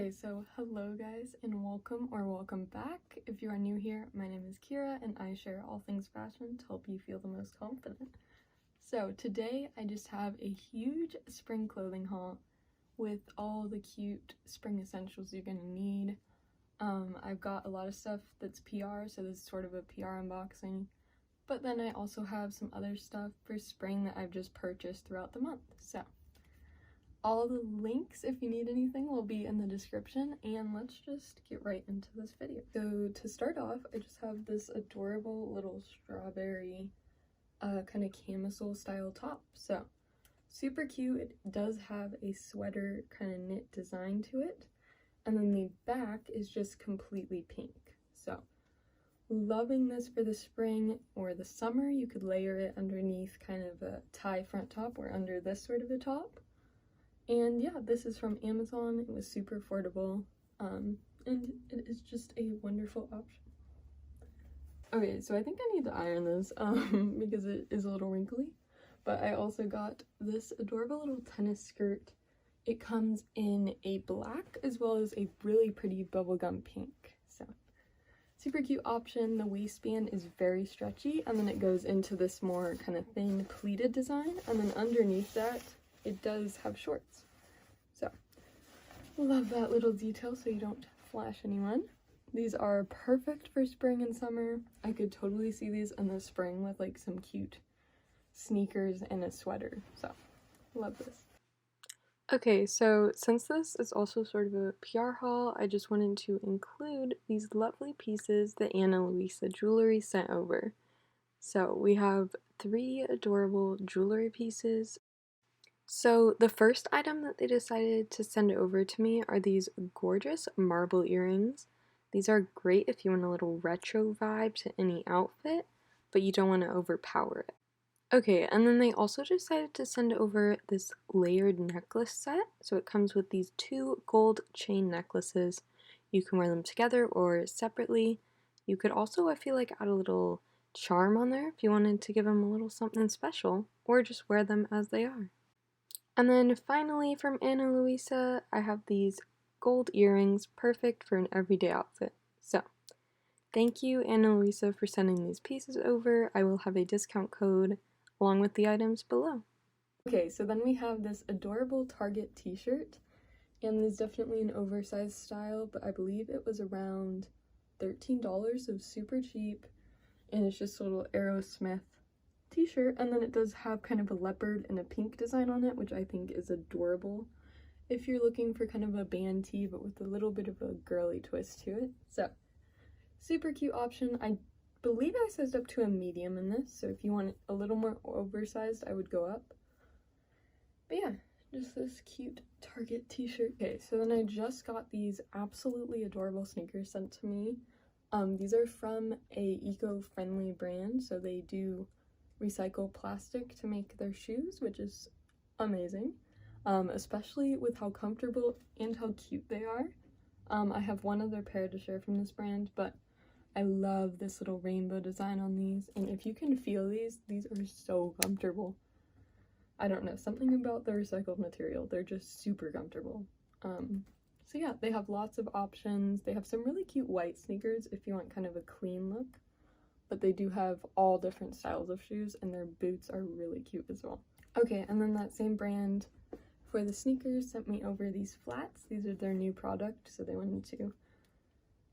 Okay, so hello guys and welcome back. If you are new here, my name is Kira and I share all things fashion to help you feel the most confident. So today I just have a huge spring clothing haul with all the cute spring essentials you're gonna need. I've got a lot of stuff that's PR, so this is sort of a PR unboxing, but then I also have some other stuff for spring that I've just purchased throughout the month. So all the links, if you need anything, will be in the description, and let's just get right into this video. So to start off, I just have this adorable little strawberry kind of camisole style top. So super cute. It does have a sweater kind of knit design to it, and then the back is just completely pink. So loving this for the spring or the summer. You could layer it underneath kind of a tie front top or under this sort of a top. And yeah, this is from Amazon. It was super affordable, and it is just a wonderful option. Okay, so I think I need to iron this because it is a little wrinkly, but I also got this adorable little tennis skirt. It comes in a black as well as a really pretty bubblegum pink. So super cute option. The waistband is very stretchy, and then it goes into this more kind of thin pleated design, and then underneath that it does have shorts. So love that little detail so you don't flash anyone. These are perfect for spring and summer. I could totally see these in the spring with like some cute sneakers and a sweater. So love this. Okay, so since this is also sort of a PR haul, I just wanted to include these lovely pieces that Ana Luisa Jewelry sent over. So we have 3 adorable jewelry pieces. So the first item that they decided to send over to me are these gorgeous marble earrings. These are great if you want a little retro vibe to any outfit, but you don't want to overpower it. Okay, and then they also decided to send over this layered necklace set. So it comes with these 2 gold chain necklaces. You can wear them together or separately. You could also, I feel like, add a little charm on there if you wanted to give them a little something special, or just wear them as they are. And then finally from Ana Luisa, I have these gold earrings, perfect for an everyday outfit. So thank you, Ana Luisa, for sending these pieces over. I will have a discount code along with the items below. Okay, so then we have this adorable Target t-shirt, and this is definitely an oversized style, but I believe it was around $13, so super cheap, and it's just a little Aerosmith t-shirt, and then it does have kind of a leopard and a pink design on it, which I think is adorable if you're looking for kind of a band tee but with a little bit of a girly twist to it. So super cute option. I believe I sized up to a medium in this, so if you want it a little more oversized, I would go up. But yeah, just this cute Target t-shirt. Okay, so then I just got these absolutely adorable sneakers sent to me. These are from a eco-friendly brand, so they do recycle plastic to make their shoes, which is amazing, especially with how comfortable and how cute they are. I have one other pair to share from this brand, but I love this little rainbow design on these, and if you can feel these are so comfortable. I don't know, something about the recycled material, they're just super comfortable. So yeah, they have lots of options. They have some really cute white sneakers if you want kind of a clean look, but they do have all different styles of shoes, and their boots are really cute as well. Okay, and then that same brand for the sneakers sent me over these flats. These are their new product, so they wanted to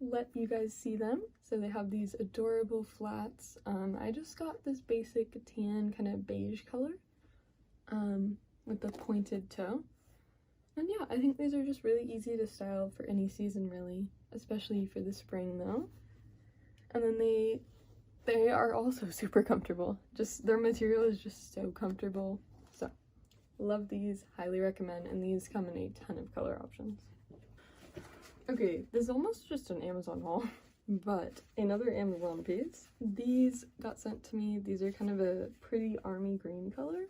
let you guys see them. So they have these adorable flats. I just got this basic tan kind of beige color with the pointed toe. And yeah, I think these are just really easy to style for any season really, especially for the spring though. And then they are also super comfortable. Just their material is just so comfortable. So love these, highly recommend, and these come in a ton of color options. Okay, this is almost just an Amazon haul, but another Amazon piece. These got sent to me. These are kind of a pretty army green color,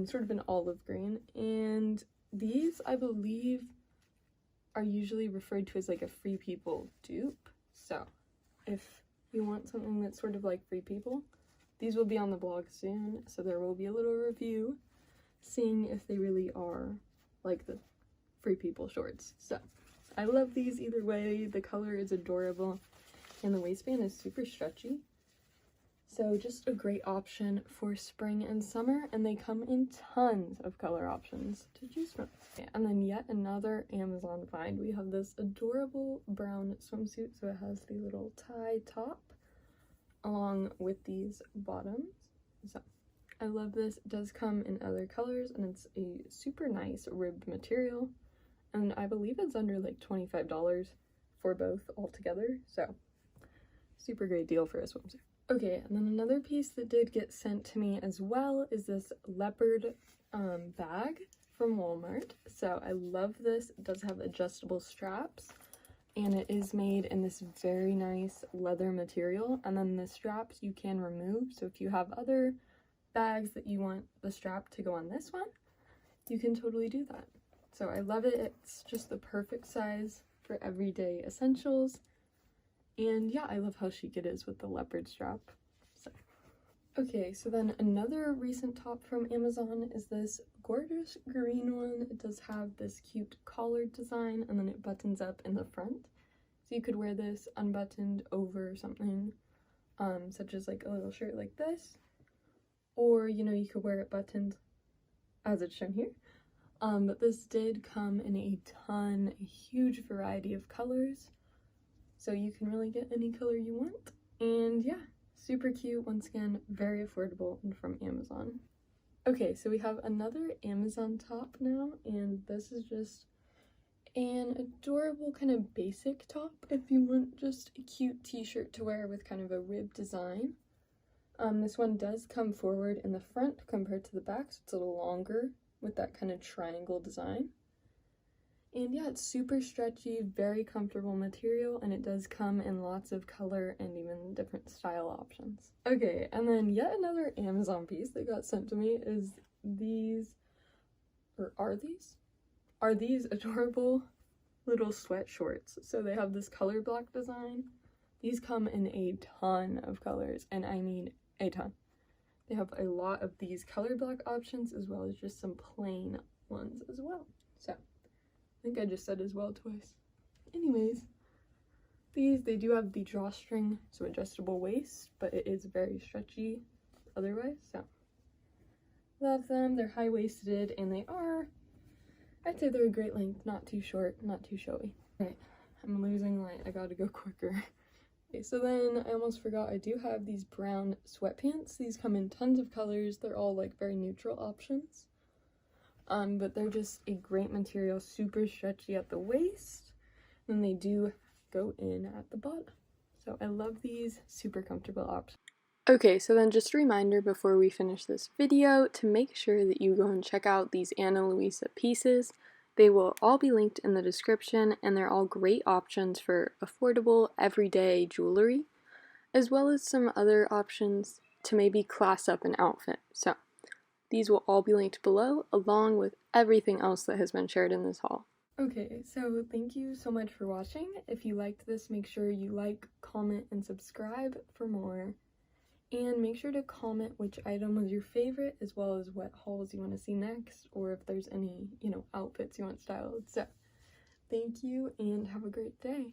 sort of an olive green, and these I believe are usually referred to as like a Free People dupe. So if you want something that's sort of like Free People, these will be on the blog soon, so there will be a little review seeing if they really are like the Free People shorts. So I love these either way. The color is adorable and the waistband is super stretchy. So just a great option for spring and summer, and they come in tons of color options to choose from. Okay, and then yet another Amazon find. We have this adorable brown swimsuit, so it has the little tie top along with these bottoms. So I love this. It does come in other colors, and it's a super nice ribbed material, and I believe it's under like $25 for both altogether, so super great deal for a swimsuit. Okay, and then another piece that did get sent to me as well is this leopard bag from Walmart. So I love this. It does have adjustable straps, and it is made in this very nice leather material, and then the straps you can remove. So if you have other bags that you want the strap to go on this one, you can totally do that. So I love it. It's just the perfect size for everyday essentials. And yeah, I love how chic it is with the leopard strap. So, okay, so then another recent top from Amazon is this gorgeous green one. It does have this cute collared design, and then it buttons up in the front. So you could wear this unbuttoned over something, such as like a little shirt like this. Or, you know, you could wear it buttoned as it's shown here. But this did come in a huge variety of colors. So you can really get any color you want. And yeah, super cute. Once again, very affordable and from Amazon. Okay, so we have another Amazon top now, and this is just an adorable kind of basic top if you want just a cute t-shirt to wear with kind of a rib design. This one does come forward in the front compared to the back, so it's a little longer with that kind of triangle design. And yeah, it's super stretchy, very comfortable material, and it does come in lots of color and even different style options. Okay, and then yet another Amazon piece that got sent to me is these, or are these adorable little sweat shorts. So they have this color block design. These come in a ton of colors, and I mean a ton. They have a lot of these color block options as well as just some plain ones as well. So I think I just said as well twice. Anyways, they do have the drawstring, so adjustable waist, but it is very stretchy otherwise, so love them. They're high-waisted, and I'd say they're a great length, not too short, not too showy. Alright, I'm losing light, I gotta go quicker. Okay, so then I almost forgot, I do have these brown sweatpants. These come in tons of colors. They're all like very neutral options. But they're just a great material, super stretchy at the waist, and they do go in at the bottom. So I love these, super comfortable options. Okay, so then just a reminder before we finish this video to make sure that you go and check out these Ana Luisa pieces. They will all be linked in the description, and they're all great options for affordable, everyday jewelry, as well as some other options to maybe class up an outfit. So these will all be linked below, along with everything else that has been shared in this haul. Okay, so thank you so much for watching. If you liked this, make sure you like, comment, and subscribe for more. And make sure to comment which item was your favorite, as well as what hauls you want to see next, or if there's any, outfits you want styled. So, thank you, and have a great day.